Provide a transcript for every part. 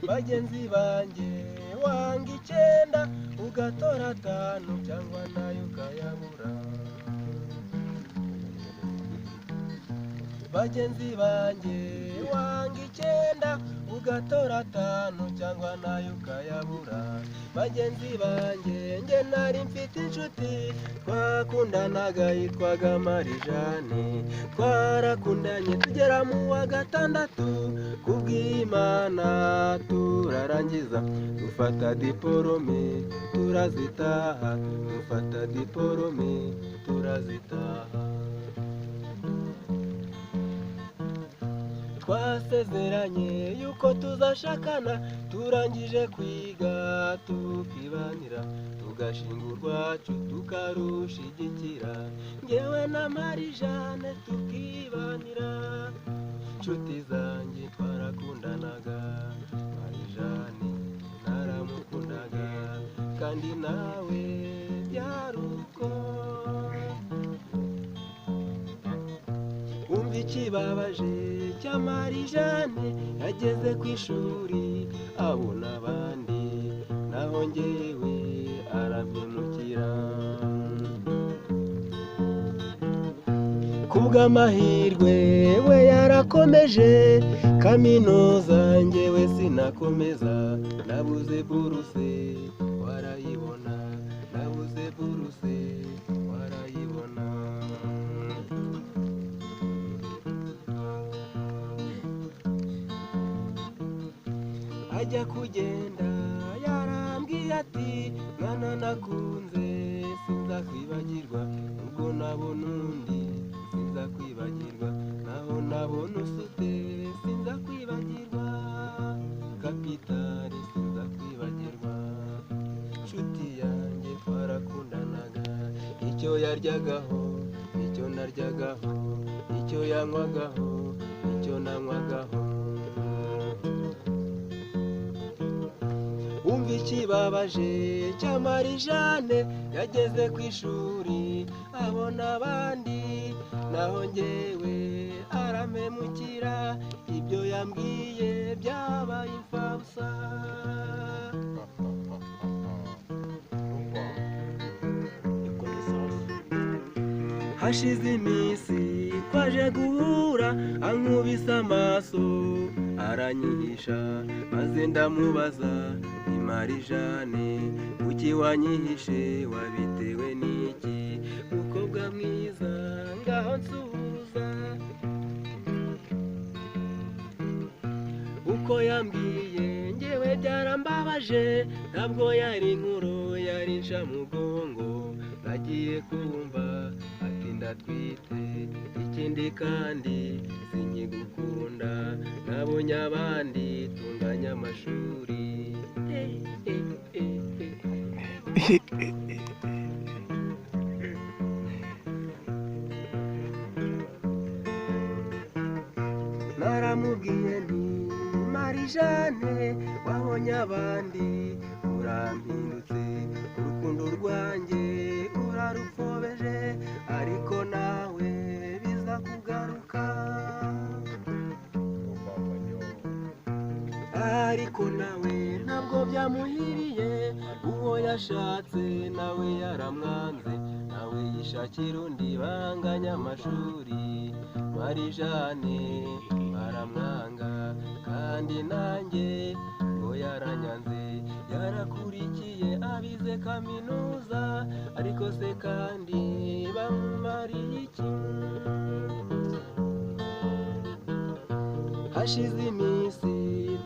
bagenzi banjye wanga icyenda ugatora atanu cyangwa nayo ukayabura. Bagenzi banjye wanga icyenda ugatora atanu cyangwa nayo ukayabura. Bagenzi banjye njye nari mfite inshuti twakundanaga yitwaga Marijane, twarakundanye tugera mu wa gatandatu kubw'Imana turarangiza dufata diporome turazitaha, dufata diporome turazitaha. Twasezeranye yuko tuzashakana turangije kwiga tukibanira, tugashinga urwacu tukarushigikira, ngewe na Marijane tukibanira. Nshuti zanjye twarakundanaga, Marijane naramukundaga kandi nawe byari uko. Umva ikibabaje cya Marijane, yageze ku ishuri abona abandi naho njyewe arampemukira. Kubw'amahirwe we yarakomeje kaminuza, njyewe sinakomeza, nabuze buruse warayibona, nabuze buruse warayibona. Ajya kugenda yarambwiye ati mwana nakunze sinzakwibagirwa, ubwo nabona undi sinzakwibagirwa, naho nabona usute sinzakwibagirwa, kapitari sinzakwibagirwa. Nshuti yanjye twarakundanaga, icyo yaryagaho icyo naryagaho, icyo yanywagaho icyo nanywagaho. Umva ikibabaje cya Marijane, yageze ku ishuri abona abandi naho njyewe arampemukira, ibyo yambwiye byabaye imfabusa. Hashize iminsi twaje guhura, ankubise amaso aranyihisha, maze ndamubaza ni Marijane kuki wanyihishe, wabitewe n'iki mukobwa mwiza ngaho nsuhuza. Uko yambwiye njyewe byarambabaje, ntabwo yari inkuru yari inshamugongo, nagiye kumva ati ndatwite, ikindi kandi sinkigukunda, nabonye abandi tunganya amashuri. Naramubwiye nti Marijane wabonye abandi urampindutse, urukundo rwanjye urarupfobeje, ariko nawe biza kugaruka. Ariko nawe ntabwo byamuhiriye, uwo yashatse nawe yaramwanze, nawe yishakira undi banganya amashuri. Marijane baramwanga kandi nanjye ngo yaranyanze, yarakurikiye abize kaminuza, ariko se kandi bamumariye iki? Hashize iminsi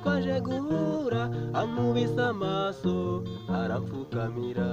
twaje guhura, ankubise amaso arampfukamira.